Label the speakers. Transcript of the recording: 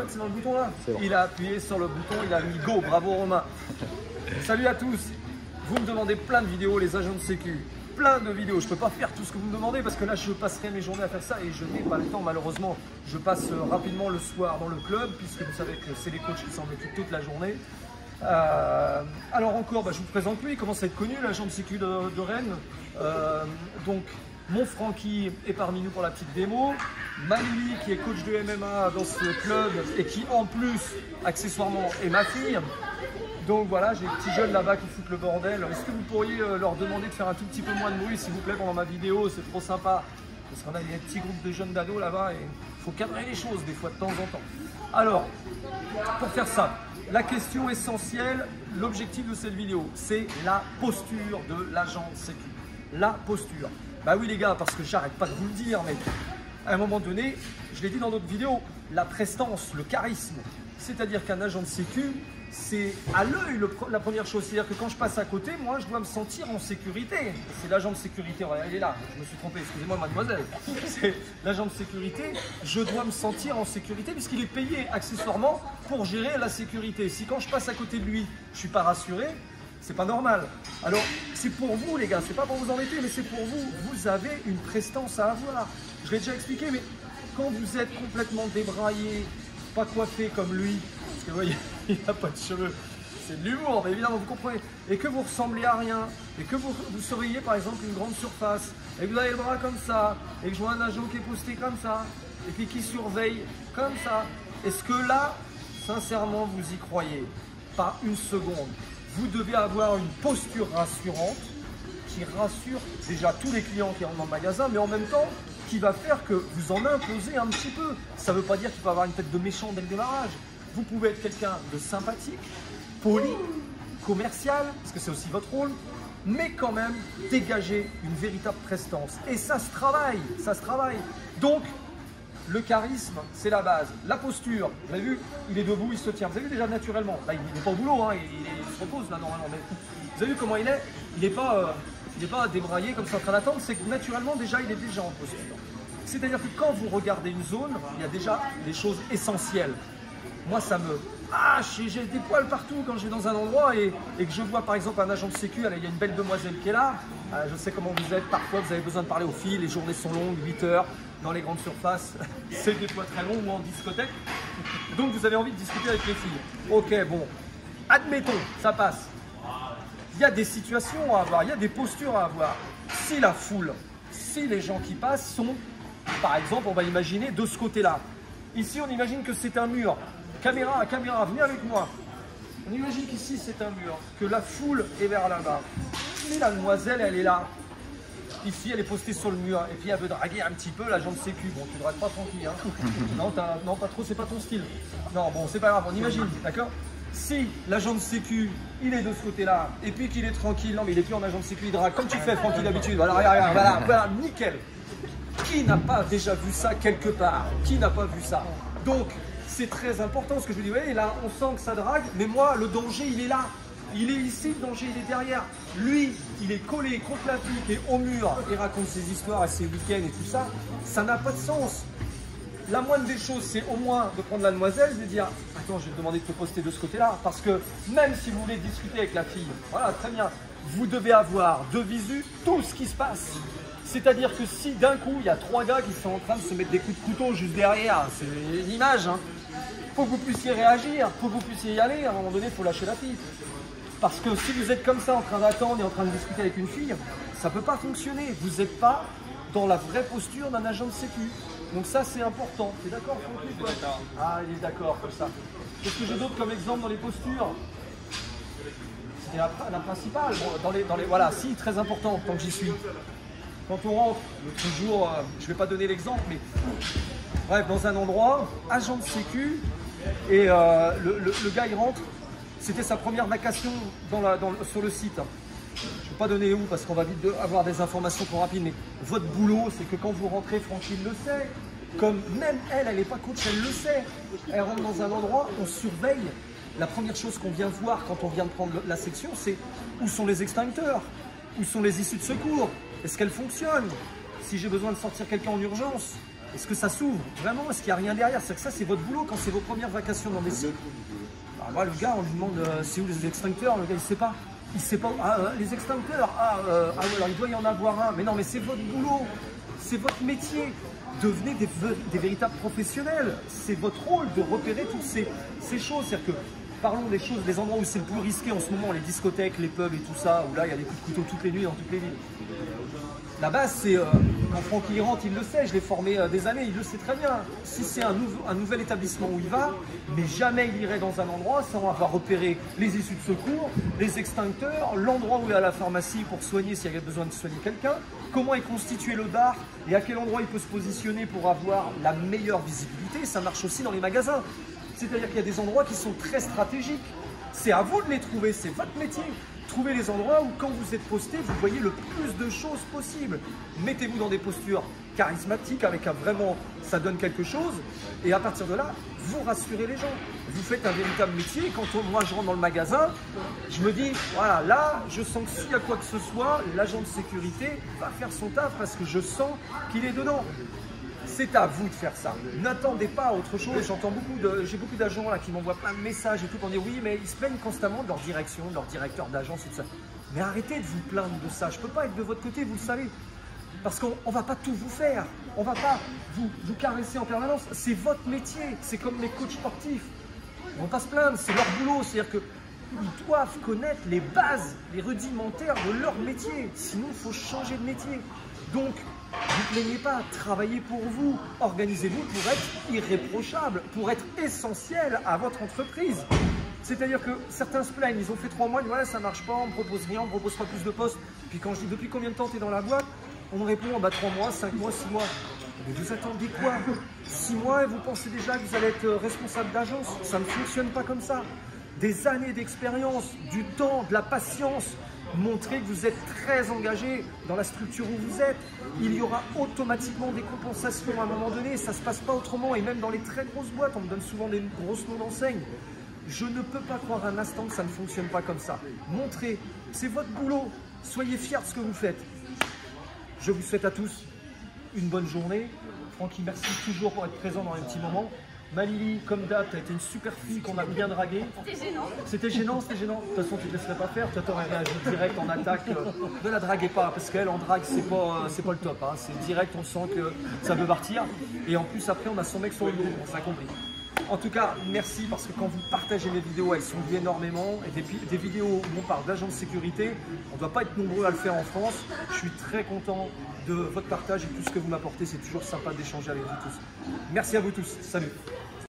Speaker 1: c'est dans le bouton là.
Speaker 2: Bon.
Speaker 1: Il a appuyé sur le bouton, il a mis go, bravo Romain. Salut à tous. Vous me demandez plein de vidéos, les agents de sécu. Plein de vidéos. Je ne peux pas faire tout ce que vous me demandez parce que là, je passerai mes journées à faire ça et je n'ai pas le temps, malheureusement. Je passe rapidement le soir dans le club puisque vous savez que c'est les coachs qui s'en occupent toute la journée. Alors encore, je vous présente lui, il commence à être connu, l'agent de sécu de Rennes. Donc, mon Francky est parmi nous pour la petite démo. Manili qui est coach de MMA dans ce club et qui en plus, accessoirement, est ma fille. Donc voilà, j'ai des petits jeunes là-bas qui foutent le bordel. Est-ce que vous pourriez leur demander de faire un tout petit peu moins de bruit, s'il vous plaît, pendant ma vidéo? C'est trop sympa. Parce qu'on a des petits groupes de jeunes d'ados là-bas et il faut cadrer les choses des fois de temps en temps. Alors, pour faire ça, la question essentielle, l'objectif de cette vidéo, c'est la posture de l'agent de sécu. La posture. Bah oui les gars, parce que j'arrête pas de vous le dire, mais à un moment donné, je l'ai dit dans d'autres vidéos, la prestance, le charisme. C'est-à-dire qu'un agent de sécu, c'est à l'œil la première chose. C'est-à-dire que quand je passe à côté, moi, je dois me sentir en sécurité. C'est l'agent de sécurité. Elle est là. Je me suis trompé. Excusez-moi, mademoiselle. C'est l'agent de sécurité. Je dois me sentir en sécurité puisqu'il est payé accessoirement pour gérer la sécurité. Si quand je passe à côté de lui, je suis pas rassuré, c'est pas normal. Alors, c'est pour vous, les gars. C'est pas pour vous embêter, mais c'est pour vous. Vous avez une prestance à avoir. Je l'ai déjà expliqué, mais quand vous êtes complètement débraillé, pas coiffé comme lui, parce que vous voyez, il n'a pas de cheveux, c'est de l'humour, mais évidemment vous comprenez, et que vous ressemblez à rien, et que vous surveillez par exemple une grande surface, et que vous avez le bras comme ça, et que je vois un agent qui est posté comme ça, et puis qui surveille comme ça, est-ce que là, sincèrement, vous y croyez? Pas une seconde. Vous devez avoir une posture rassurante, qui rassure déjà tous les clients qui rentrent dans le magasin, mais en même temps, qui va faire que vous en imposez un petit peu. Ça ne veut pas dire qu'il faut avoir une tête de méchant dès le démarrage. Vous pouvez être quelqu'un de sympathique, poli, commercial, parce que c'est aussi votre rôle, mais quand même dégager une véritable prestance. Et ça se travaille, ça se travaille. Donc, le charisme, c'est la base. La posture, vous avez vu, il est debout, il se tient. Vous avez vu déjà naturellement. Là, il n'est pas au boulot, hein, il se repose là normalement. Mais vous avez vu comment il est? Il n'est pas débraillé comme ça en train d'attendre, c'est que naturellement déjà il est déjà en posture. C'est-à-dire que quand vous regardez une zone, il y a déjà des choses essentielles. Moi ça me... Ah, j'ai des poils partout quand je vais dans un endroit et que je vois par exemple un agent de sécu, il y a une belle demoiselle qui est là, je sais comment vous êtes, parfois vous avez besoin de parler aux filles, les journées sont longues, 8 heures, dans les grandes surfaces, c'est des fois très long ou en discothèque, donc vous avez envie de discuter avec les filles. Ok, bon, admettons, ça passe. Il y a des situations à avoir, il y a des postures à avoir. Si la foule, si les gens qui passent sont, par exemple, on va imaginer de ce côté-là. Ici, on imagine que c'est un mur. Caméra, venez avec moi. On imagine qu'ici, c'est un mur, que la foule est vers là-bas. Mais la demoiselle, elle est là. Ici, elle est postée sur le mur. Et puis, elle veut draguer un petit peu l'agent de sécu. Bon, tu ne dragues pas tranquille, hein. Non, pas trop, c'est pas ton style. Non, bon, c'est pas grave, on imagine, d'accord? Si l'agent de sécu, il est de ce côté-là, et puis qu'il est tranquille, non mais il est plus en agent de sécu, il drague, comme tu fais Francky d'habitude, voilà, regarde, voilà, nickel. Qui n'a pas déjà vu ça quelque part? Qui n'a pas vu ça? Donc, c'est très important ce que je vous dis, oui, là, on sent que ça drague, mais moi, le danger, il est là. Il est ici, le danger, il est derrière. Lui, il est collé contre la pique et au mur, il raconte ses histoires et ses week-ends et tout ça. Ça n'a pas de sens. La moindre des choses, c'est au moins de prendre la demoiselle et de dire « Attends, je vais te demander de te poster de ce côté-là. » Parce que même si vous voulez discuter avec la fille, voilà, très bien, vous devez avoir de visu tout ce qui se passe. C'est-à-dire que si d'un coup, il y a 3 gars qui sont en train de se mettre des coups de couteau juste derrière, c'est une image, hein. Faut que vous puissiez réagir, faut que vous puissiez y aller. À un moment donné, il faut lâcher la fille. Parce que si vous êtes comme ça en train d'attendre et en train de discuter avec une fille, ça ne peut pas fonctionner. Vous n'êtes pas dans la vraie posture d'un agent de sécu. Donc ça, c'est important. Tu es d'accord, Francky? Ah, il est d'accord, comme ça. Qu'est-ce que j'ai d'autre comme exemple dans les postures? C'était la principale. Bon, voilà, si, très important, tant que j'y suis. Quand on rentre, l'autre jour, je ne vais pas donner l'exemple, mais bref, dans un endroit, agent de sécu, et le gars, il rentre, c'était sa première vacation sur le site. Je ne vais pas donner où parce qu'on va vite avoir des informations trop rapides, mais votre boulot, c'est que quand vous rentrez, Francky le sait, comme même elle n'est pas coach, elle le sait. Elle rentre dans un endroit, on surveille. La première chose qu'on vient voir quand on vient de prendre la section, c'est où sont les extincteurs, où sont les issues de secours, est-ce qu'elles fonctionnent? Si j'ai besoin de sortir quelqu'un en urgence, Est-ce que ça s'ouvre vraiment? Est-ce qu'il n'y a rien derrière? C'est que ça, c'est votre boulot quand c'est vos premières vacations dans des sites. Moi, le gars, on lui demande c'est où les extincteurs, le gars, il sait pas. Il sait pas. Les extincteurs, ouais, alors il doit y en avoir un. Mais non, mais c'est votre boulot, c'est votre métier. Devenez des véritables professionnels. C'est votre rôle de repérer toutes ces choses. C'est-à-dire que, parlons des choses, des endroits où c'est le plus risqué en ce moment, les discothèques, les pubs et tout ça, où là, il y a des coups de couteau toutes les nuits dans toutes les villes. La base, c'est quand Francky y rentre, il le sait, je l'ai formé des années, il le sait très bien. Si c'est un nouvel établissement où il va, mais jamais il irait dans un endroit sans avoir repéré les issues de secours, les extincteurs, l'endroit où il est à la pharmacie pour soigner s'il y avait besoin de soigner quelqu'un, comment est constitué le bar et à quel endroit il peut se positionner pour avoir la meilleure visibilité. Ça marche aussi dans les magasins. C'est-à-dire qu'il y a des endroits qui sont très stratégiques. C'est à vous de les trouver, c'est votre métier. Trouvez les endroits où quand vous êtes posté, vous voyez le plus de choses possibles. Mettez-vous dans des postures charismatiques avec vraiment, ça donne quelque chose. Et à partir de là, vous rassurez les gens. Vous faites un véritable métier. Quand moi je rentre dans le magasin, je me dis, voilà, là, je sens que s'il y a quoi que ce soit, l'agent de sécurité va faire son taf parce que je sens qu'il est dedans. C'est à vous de faire ça. N'attendez pas autre chose. J'ai beaucoup d'agents là qui m'envoient plein de messages et tout pour dire oui, mais ils se plaignent constamment de leur direction, de leur directeur d'agence et tout ça. Mais arrêtez de vous plaindre de ça. Je ne peux pas être de votre côté, vous le savez. Parce qu'on ne va pas tout vous faire. On ne va pas vous caresser en permanence. C'est votre métier. C'est comme les coachs sportifs. On ne va pas se plaindre, c'est leur boulot. C'est-à-dire qu'ils doivent connaître les bases, les rudimentaires de leur métier. Sinon, il faut changer de métier. Donc, ne vous plaignez pas, travaillez pour vous, organisez-vous pour être irréprochable, pour être essentiel à votre entreprise. C'est-à-dire que certains se plaignent, ils ont fait 3 mois, ils disent voilà, ça marche pas, on ne propose rien, on ne propose pas plus de postes. Puis quand je dis depuis combien de temps tu es dans la boîte, on me répond bah, 3 mois, 5 mois, 6 mois. Mais vous attendez quoi? 6 mois et vous pensez déjà que vous allez être responsable d'agence? Ça ne fonctionne pas comme ça. Des années d'expérience, du temps, de la patience. Montrez que vous êtes très engagé dans la structure où vous êtes. Il y aura automatiquement des compensations à un moment donné. Ça ne se passe pas autrement. Et même dans les très grosses boîtes, on me donne souvent des grosses noms d'enseigne. Je ne peux pas croire un instant que ça ne fonctionne pas comme ça. Montrez, c'est votre boulot. Soyez fiers de ce que vous faites. Je vous souhaite à tous une bonne journée. Francky, merci toujours pour être présent dans les petits moments. Malili, comme d'hab, tu as été une super fille qu'on a bien draguée.
Speaker 2: C'était gênant.
Speaker 1: C'était gênant, c'était gênant. De toute façon, tu ne te laisserais pas faire. Tu aurais réagi direct en attaque. Ne la draguez pas, parce qu'elle, en drague, c'est pas le top. Hein. C'est direct, on sent que ça veut partir. Et en plus, après, on a son mec sur le dos. On s'est compris. En tout cas, merci parce que quand vous partagez mes vidéos, elles sont vues énormément. Et des vidéos où on parle d'agents de sécurité, on ne doit pas être nombreux à le faire en France. Je suis très content de votre partage et tout ce que vous m'apportez. C'est toujours sympa d'échanger avec vous tous. Merci à vous tous. Salut.